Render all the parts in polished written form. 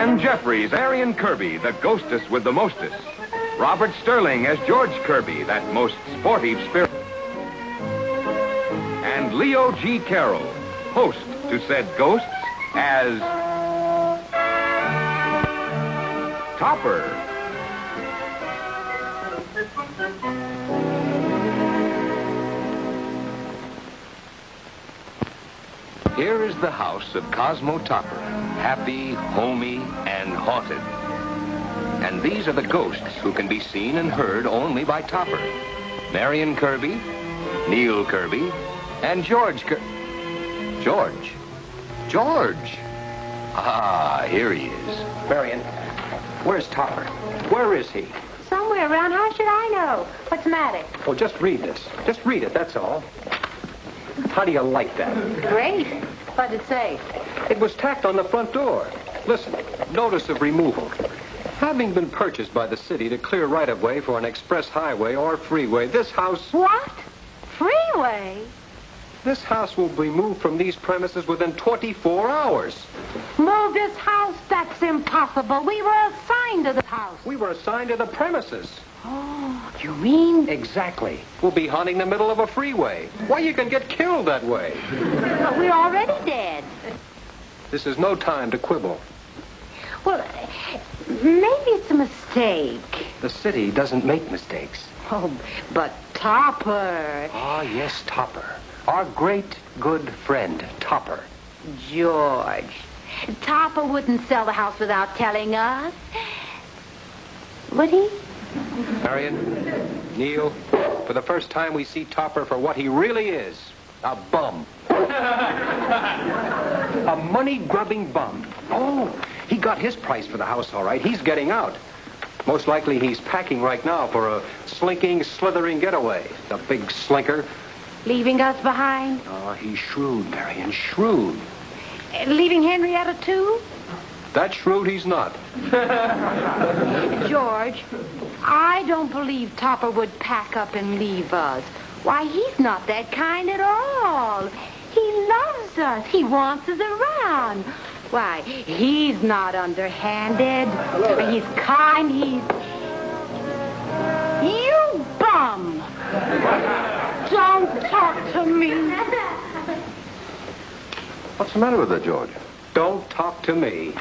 Ken Jeffries, Marion Kirby, the ghostess with the mostest. Robert Sterling as George Kirby, that most sportive spirit. And Leo G. Carroll, host to said ghosts, as Topper. Here is the house of Cosmo Topper, happy, homey, and haunted. And these are the ghosts who can be seen and heard only by Topper. Marion Kirby, Neil Kirby, and George George. George. Ah, here he is. Marion, where's Topper? Where is he? Somewhere around. How should I know? What's the matter? Oh, just read this. Just read it, that's all. How do you like that? Great. What did it say? It was tacked on the front door. Listen, notice of removal. Having been purchased by the city to clear right-of-way for an express highway or freeway, this house... What? Freeway? This house will be moved from these premises within 24 hours. Move this house? That's impossible. We were assigned to the house. We were assigned to the premises. Oh, you mean? Exactly. We'll be haunting the middle of a freeway. Why, you can get killed that way. But we're already dead. This is no time to quibble. Well, maybe it's a mistake. The city doesn't make mistakes. Oh, but Topper. Ah, yes, Topper. Our great, good friend, Topper. George. Topper wouldn't sell the house without telling us. Would he? Marion, Neil, for the first time we see Topper for what he really is. A bum. A money-grubbing bum. Oh, he got his price for the house, all right. He's getting out. Most likely he's packing right now for a slinking, slithering getaway. The big slinker. Leaving us behind? Oh, he's shrewd, Marion, shrewd. Leaving Henrietta, too? That shrewd he's not. George, I don't believe Topper would pack up and leave us. Why, he's not that kind at all. He loves us. He wants us around. Why, he's not underhanded. He's kind. You bum! Don't talk to me. What's the matter with her, George? Don't talk to me.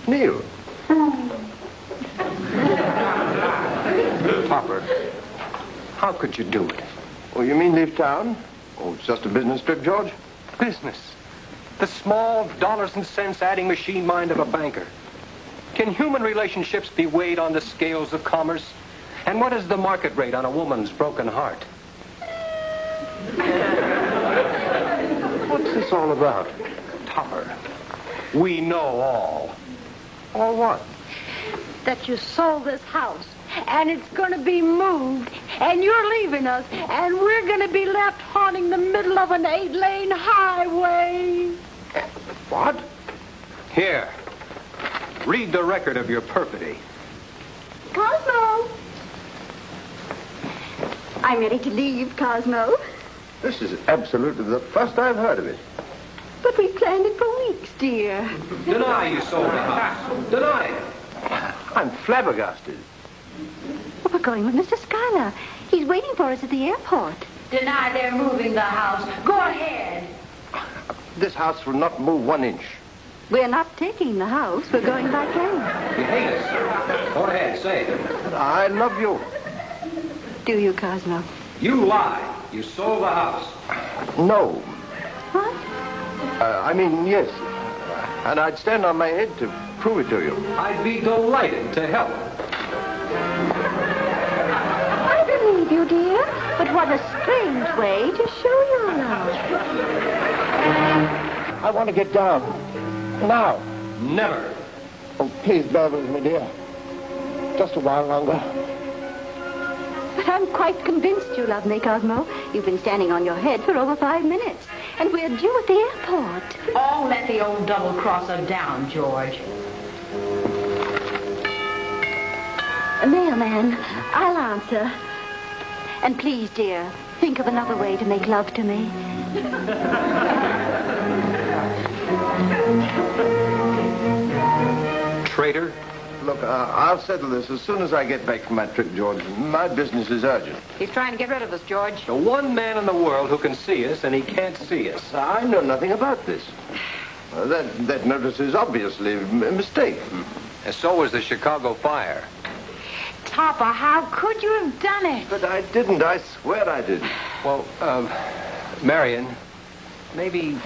Neil. Topper, how could you do it? Oh, you mean leave town? Oh, it's just a business trip, George? Business. The small dollars and cents adding machine mind of a banker. Can human relationships be weighed on the scales of commerce? And what is the market rate on a woman's broken heart? What's this all about? Topper, we know all. All what? That you sold this house, and it's going to be moved, and you're leaving us, and we're going to be left haunting the middle of an 8-lane highway. What? Here, read the record of your perfidy. Cosmo! I'm ready to leave, Cosmo. This is absolutely the first I've heard of it. But we planned it for weeks, dear. Deny you sold the house. Deny it. I'm flabbergasted. Well, we're going with Mr. Schuyler. He's waiting for us at the airport. Deny they're moving the house. Go ahead. This house will not move 1 inch. We're not taking the house. We're going by plane. You hate us. Go ahead, say it. I love you. Do you, Cosmo? You lie. You sold the house. No. What? I mean, yes. And I'd stand on my head to prove it to you. I'd be delighted to help. I believe you, dear. But what a strange way to show your love. I want to get down. Now. Never. Oh, please bear with me, dear. Just a while longer. But I'm quite convinced you love me, Cosmo. You've been standing on your head for over 5 minutes. And we're due at the airport. Oh, let the old double-crosser down, George. Mailman, I'll answer. And please, dear, think of another way to make love to me. traitor? Look, I'll settle this as soon as I get back from my trip, George. My business is urgent. He's trying to get rid of us, George. The one man in the world who can see us, and he can't see us. I know nothing about this. That notice is obviously a mistake. And so was the Chicago fire. Topper, how could you have done it? But I didn't. I swear I didn't. Well, Marion, maybe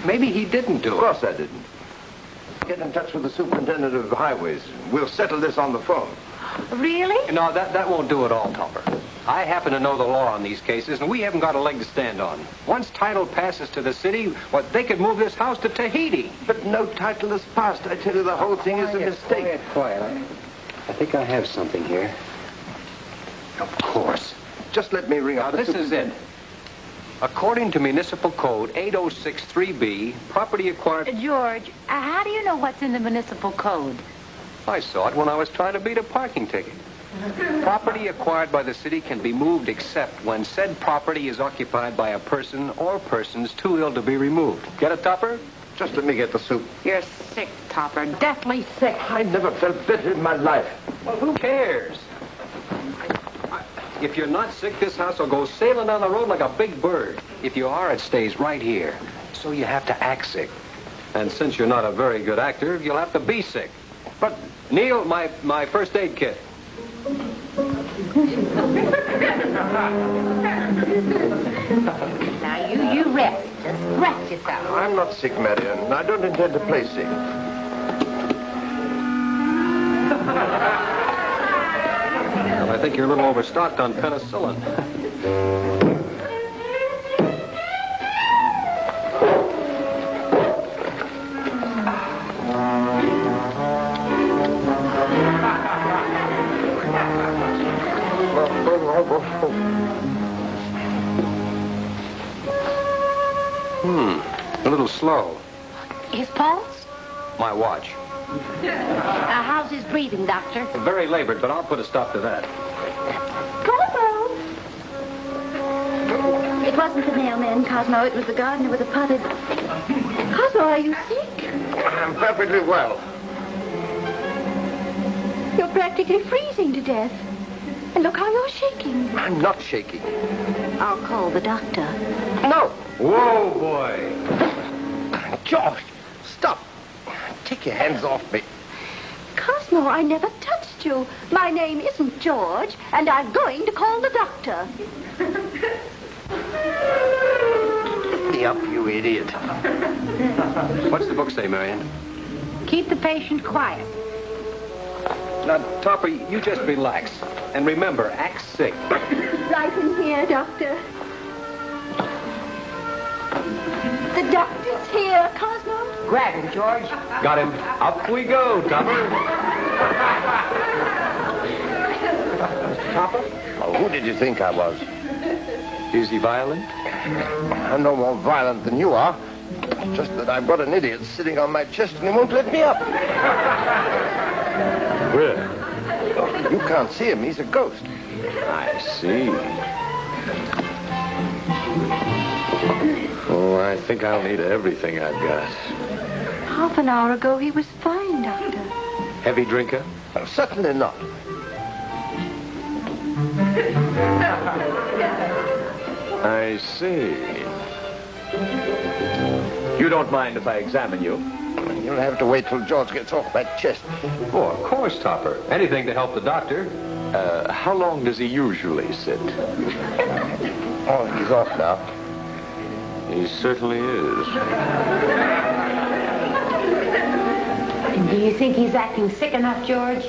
he didn't do Of it. course I didn't. Get in touch with the superintendent of highways. We'll settle this on the phone. Really? No, that won't do at all, Topper. I happen to know the law on these cases, and we haven't got a leg to stand on. Once title passes to the city, they could move this house to Tahiti. But no title is passed. I tell you, the whole thing is a mistake. Quiet. I think I have something here. Of course. Just let me ring Now, up. this is it. According to Municipal Code 8063B, property acquired... George, how do you know what's in the municipal code? I saw it when I was trying to beat a parking ticket. Property acquired by the city can be moved except when said property is occupied by a person or persons too ill to be removed. Get it, Topper? Just let me get the soup. You're sick, Topper. Deathly sick. I never felt better in my life. Well, who cares? If you're not sick, this house will go sailing down the road like a big bird. If you are, it stays right here. So you have to act sick. And since you're not a very good actor, you'll have to be sick. But, Neil, my first aid kit. Now, you rest. Just rest yourself. I'm not sick, Marion. I don't intend to play sick. Well, I think you're a little overstocked on penicillin. A little slow. His pulse? My watch. How's his breathing, Doctor? Very labored, but I'll put a stop to that. Cosmo! It wasn't the mailman, Cosmo. It was the gardener with the potted... Cosmo, are you sick? I'm perfectly well. You're practically freezing to death. And look how you're shaking. I'm not shaking. I'll call the doctor. No. Whoa, boy. George, stop. Take your hands off me. Cosmo, I never touched you. My name isn't George, and I'm going to call the doctor. Get me up, you idiot. What's the book say, Marion? Keep the patient quiet. Now, Topper, you just relax. And remember, act sick. Right in here, doctor. The doctor's here, Cosmo. Grab him, George. Got him. Up we go, Topper. Topper? Oh, who did you think I was? Is he violent? I'm no more violent than you are. Just that I've got an idiot sitting on my chest and he won't let me up. Where? You can't see him. He's a ghost. I see. Oh, I think I'll need everything I've got. Half an hour ago, he was fine, Doctor. Heavy drinker? Certainly not. I see. You don't mind if I examine you? You'll have to wait till George gets off my chest. Oh, of course, Topper. Anything to help the doctor. How long does he usually sit? Oh, he's off now. He certainly is. Do you think he's acting sick enough, George?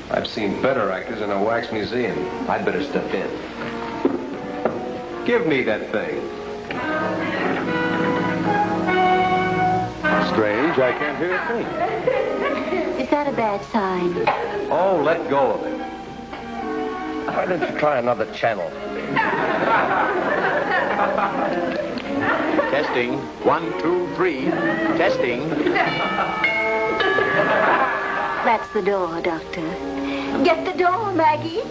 I've seen better actors in a wax museum. I'd better step in. Give me that thing. Strange, I can't hear a thing. Is that a bad sign? Oh, let go of it. Why don't you try another channel? Testing. 1, 2, 3. Testing. That's the door, Doctor. Get the door, Maggie.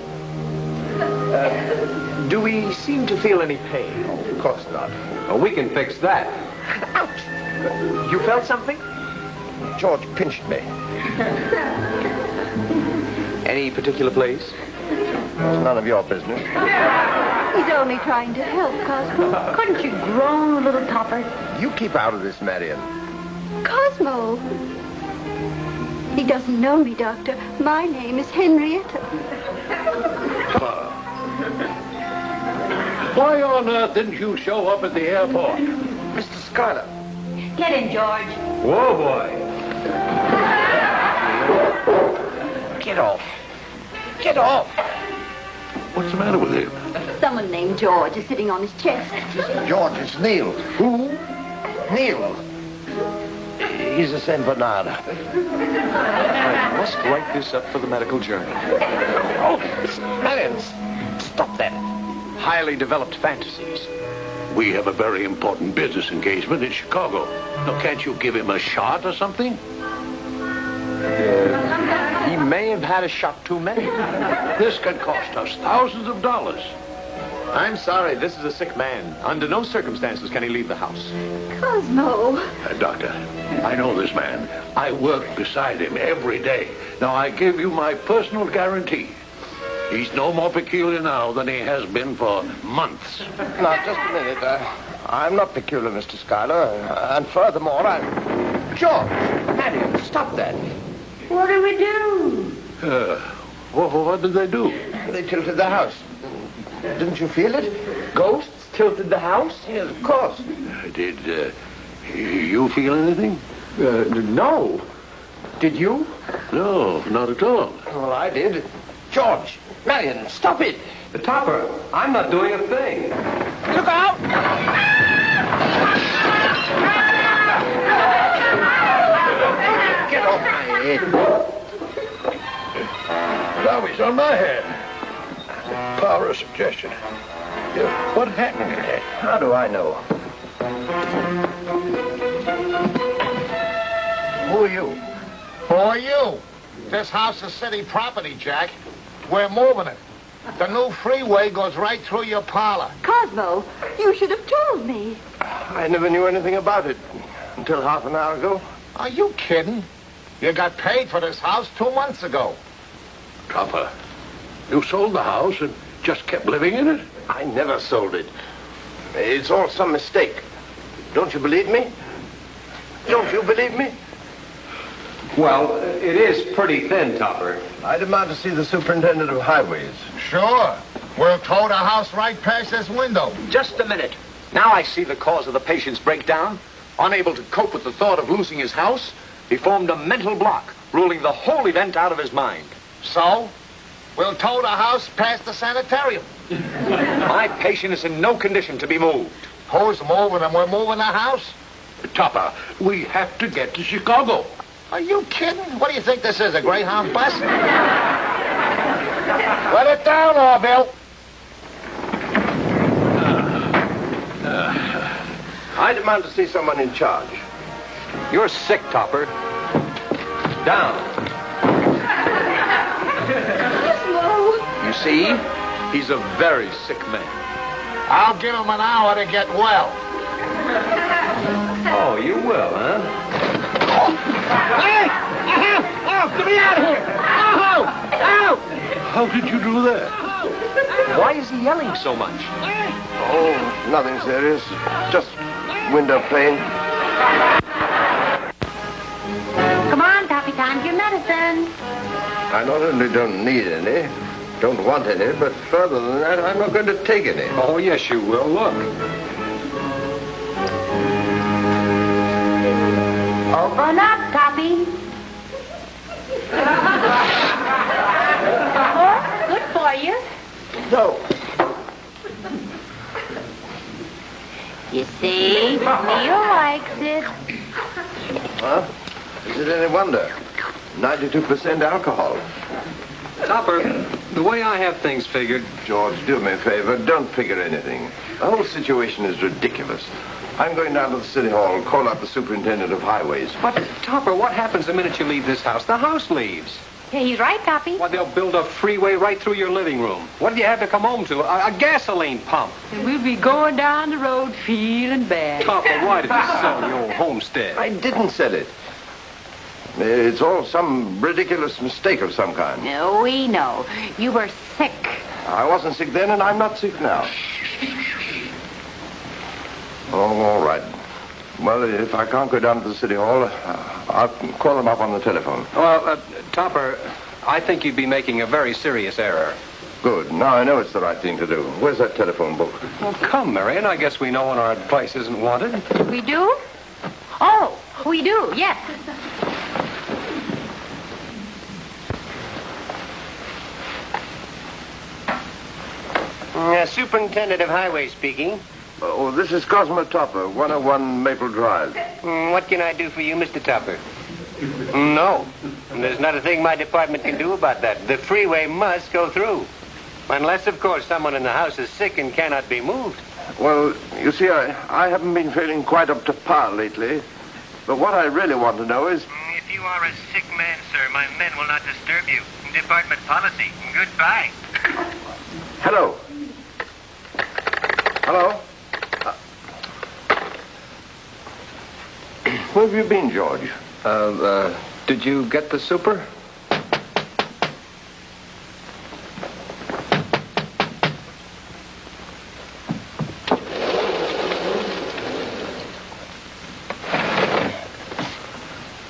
Do we seem to feel any pain? Of course not. Well, we can fix that. You felt something? George pinched me. Any particular place? It's none of your business. He's only trying to help, Cosmo. Couldn't you groan a little, Topper? You keep out of this, Marion. Cosmo! He doesn't know me, Doctor. My name is Henrietta. Why on earth didn't you show up at the airport? Mr. Schuyler. Get in, George. Whoa, boy. Get off. Get off. What's the matter with him? Someone named George is sitting on his chest. George, it's Neil. Who? Neil. He's a Saint Bernard. I must write this up for the medical journal. Oh, Marion, stop that. Highly developed fantasies. We have a very important business engagement in Chicago. Now, can't you give him a shot or something? He may have had a shot too many. This can cost us thousands of dollars. I'm sorry, this is a sick man. Under no circumstances can he leave the house. Cosmo. Doctor, I know this man. I work beside him every day. Now, I give you my personal guarantee. He's no more peculiar now than he has been for months. Now, just a minute. I'm not peculiar, Mr. Schuyler. And furthermore, I'm... George! Marion, stop that. What do we do? What did they do? They tilted the house. Didn't you feel it? Ghosts tilted the house? Yes, of course. Did you feel anything? No. Did you? No, not at all. Well, I did. George! Marion, stop it! Topper, I'm not doing a thing. Look out! Get off my head. Now he's on my head. Power of suggestion. Yeah, what happened to that? How do I know? Who are you? Who are you? This house is city property, Jack. We're moving it. The new freeway goes right through your parlor. Cosmo, you should have told me. I never knew anything about it until half an hour ago. Are you kidding? You got paid for this house 2 months ago. Topper, you sold the house and just kept living in it? I never sold it. It's all some mistake. Don't you believe me? Don't you believe me? Well, it is pretty thin, Topper. I demand to see the superintendent of highways. Sure. We'll tow the house right past this window. Just a minute. Now I see the cause of the patient's breakdown. Unable to cope with the thought of losing his house, he formed a mental block, ruling the whole event out of his mind. So, we'll tow the house past the sanitarium. My patient is in no condition to be moved. Who's moving and we're moving the house? Topper, we have to get to Chicago. Are you kidding? What do you think this is, a Greyhound bus? Let it down, Orville. I demand to see someone in charge. You're sick, Topper. Down. Cosmo. You see, he's a very sick man. I'll give him an hour to get well. Oh, you will, huh? Hey! Get me out of here! How did you do that? Why is he yelling so much? Oh, nothing serious. Just window pane. Come on, Toppy, time for your medicine. I not only don't need any, don't want any, but further than that, I'm not going to take any. Oh, yes, you will. Look. Open up, Toppy. Oh, good for you. No. You see, Neil likes it. Huh? Is it any wonder? 92% alcohol. Topper, the way I have things figured... George, do me a favor. Don't figure anything. The whole situation is ridiculous. I'm going down to the city hall and call out the superintendent of highways. But, Topper, what happens the minute you leave this house? The house leaves. Yeah, he's right, Toppy. Well, they'll build a freeway right through your living room. What do you have to come home to? A gasoline pump. And we'll be going down the road feeling bad. Topper, why did you sell your homestead? I didn't sell it. It's all some ridiculous mistake of some kind. No, we know. You were sick. I wasn't sick then, and I'm not sick now. Oh, all right. Well, if I can't go down to the City Hall, I'll call them up on the telephone. Well, Topper, I think you'd be making a very serious error. Good. Now I know it's the right thing to do. Where's that telephone book? Well, come, Marion. I guess we know when our place isn't wanted. We do? Oh, we do, yes. Superintendent of Highway speaking. Oh, this is Cosmo Topper, 101 Maple Drive. What can I do for you, Mr. Topper? No. There's not a thing my department can do about that. The freeway must go through. Unless, of course, someone in the house is sick and cannot be moved. Well, you see, I haven't been feeling quite up to par lately. But what I really want to know is... If you are a sick man, sir, my men will not disturb you. Department policy. Goodbye. Hello. Hello? Where have you been, George? Did you get the super?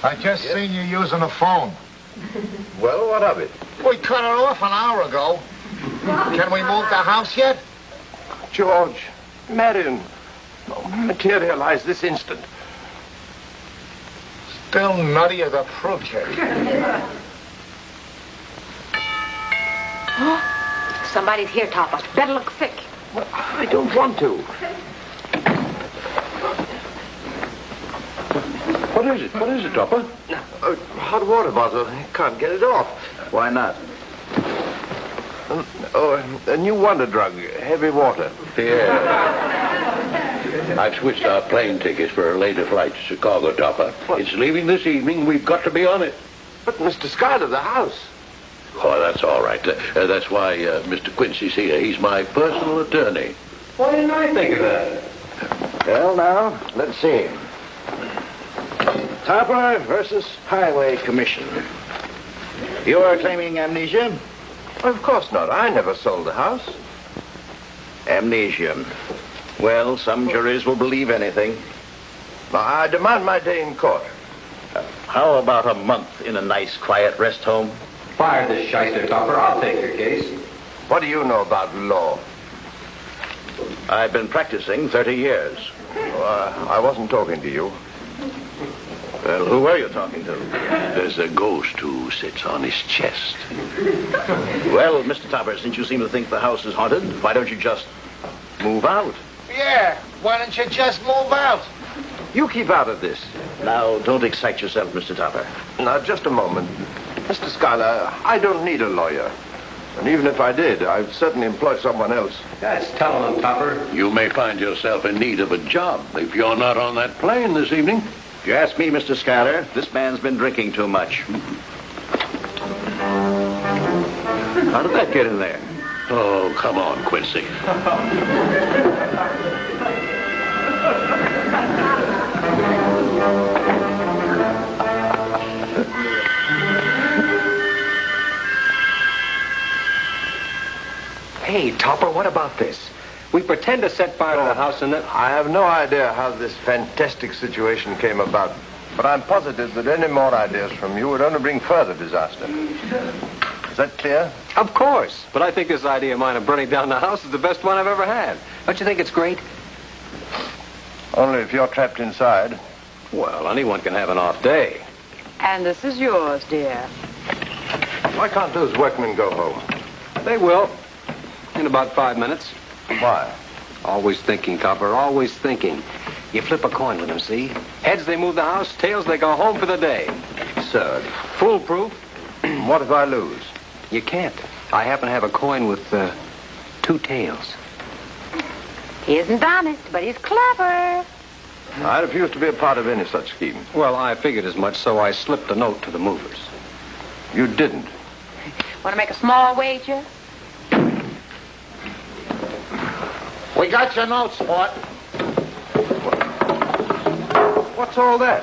I just seen you using a phone. Well, what of it? We cut it off an hour ago. Can we move the house yet? George, Marion, materialize this instant. Still nutty as a fruitcake. Somebody's here, Topper. Better look sick. Well, I don't want to. What is it? What is it, Topper? A hot water bottle. I can't get it off. Why not? A new wonder drug, heavy water. Yeah. I've switched our plane tickets for a later flight to Chicago, Topper. What? It's leaving this evening. We've got to be on it. But, Mr. Schuyler, the house. Oh, that's all right. That's why Mr. Quincy's here. He's my personal attorney. Why didn't I think of that? Well, now, let's see. Topper versus Highway Commission. You're claiming amnesia? Of course not. I never sold the house. Amnesia. Well, some juries will believe anything. I demand my day in court. How about a month in a nice, quiet rest home? Fire this shyster, Topper. I'll take your case. What do you know about law? I've been practicing 30 years. I wasn't talking to you. Well, who were you talking to? There's a ghost who sits on his chest. Well, Mr. Topper, since you seem to think the house is haunted, why don't you just move out? Yeah, why don't you just move out? You keep out of this. Now, don't excite yourself, Mr. Topper. Now, just a moment. Mr. Schuyler, I don't need a lawyer. And even if I did, I'd certainly employ someone else. That's telling them, Topper. You may find yourself in need of a job if you're not on that plane this evening. If you ask me, Mr. Schuyler, this man's been drinking too much. How did that get in there? Oh, come on, Quincy. Hey, Topper, what about this? We pretend to set fire to the house and then... I have no idea how this fantastic situation came about, but I'm positive that any more ideas from you would only bring further disaster. Is that clear? Of course. But I think this idea of mine of burning down the house is the best one I've ever had. Don't you think it's great? Only if you're trapped inside. Well, anyone can have an off day. And this is yours, dear. Why can't those workmen go home? They will. In about 5 minutes. Why? Always thinking, Topper, always thinking. You flip a coin with them, see? Heads, they move the house. Tails, they go home for the day. Absurd. Foolproof. What if I lose? You can't. I happen to have a coin with 2 tails. He isn't honest, but he's clever. I refuse to be a part of any such scheme. Well, I figured as much, so I slipped a note to the movers. You didn't. Want to make a small wager? We got your note, Sport. What's all that?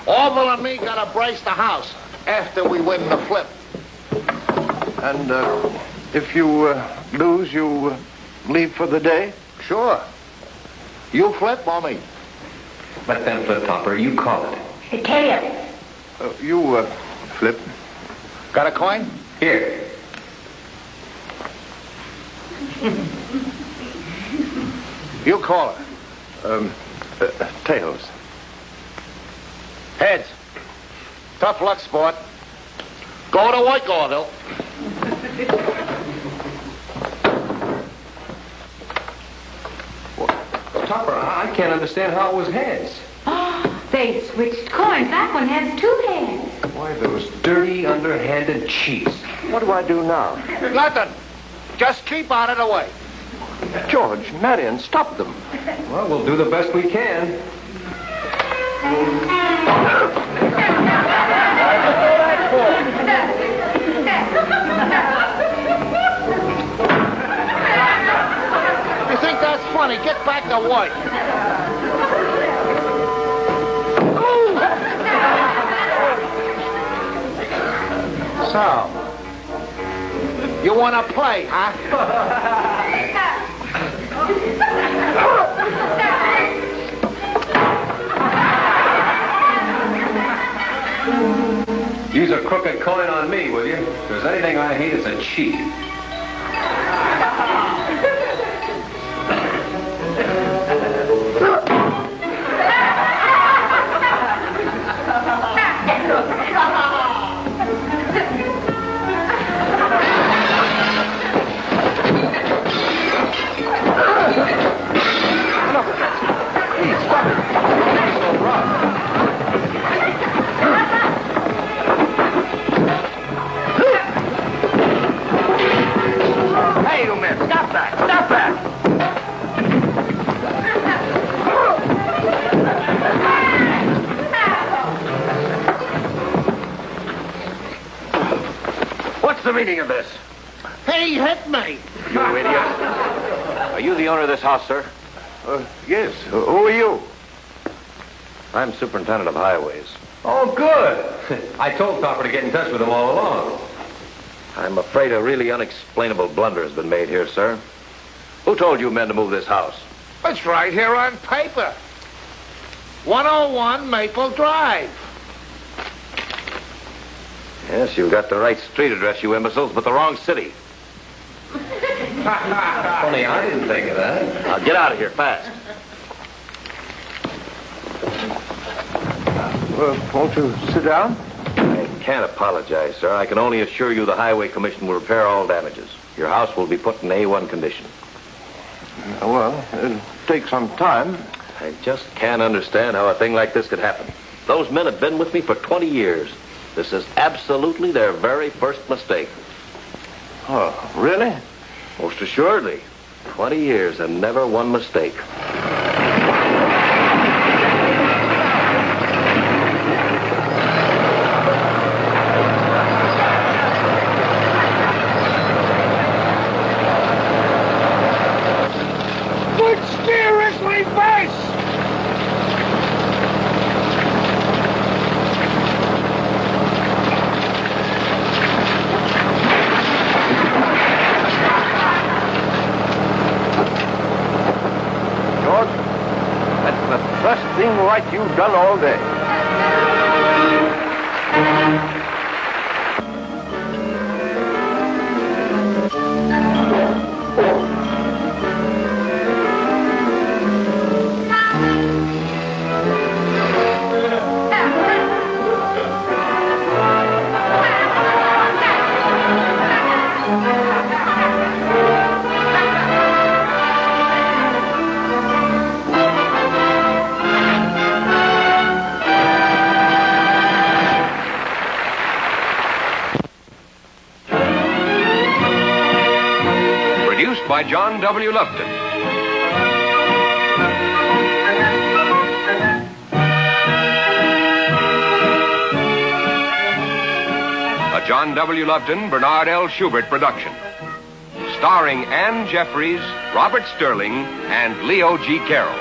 Orville and me gotta brace the house after we win the flip. And if you lose, you leave for the day? Sure. You flip or me? Let them flip, Topper. You call it. You flip. Got a coin? Here. You call it. Tails. Heads. Tough luck, sport. Go to work, Orville. Topper, I can't understand how it was heads. They switched coins. That one has two heads. Why, those dirty, underhanded cheats. What do I do now? Nothing. Just keep out of the way. George, Marion, stop them. Well, we'll do the best we can. You think that's funny? Get back to work. So, you want to play, huh? Use a crooked coin on me, will you? If there's anything I hate, it's a cheat. Hey, you men, stop that! Stop that! What's the meaning of this? He hit me! You idiot. Are you the owner of this house, sir? Yes. Who are you? I'm superintendent of highways. Oh, good. I told Topper to get in touch with him all along. I'm afraid a really unexplainable blunder has been made here, sir. Who told you men to move this house? It's right here on paper. 101 Maple Drive. Yes, you've got the right street address, you imbeciles, but the wrong city. Funny, I didn't think of that. Now get out of here, fast. Won't you sit down? I can't apologize, sir. I can only assure you the Highway Commission will repair all damages. Your house will be put in A1 condition. Well, it'll take some time. I just can't understand how a thing like this could happen. Those men have been with me for 20 years. This is absolutely their very first mistake. Oh, really? Most assuredly. 20 years and never one mistake. Good steer is reverse! George, that's the first thing right you've done all day. Produced by John W. Lupton. A John W. Lupton, Bernard L. Schubert production. Starring Ann Jeffries, Robert Sterling, and Leo G. Carroll.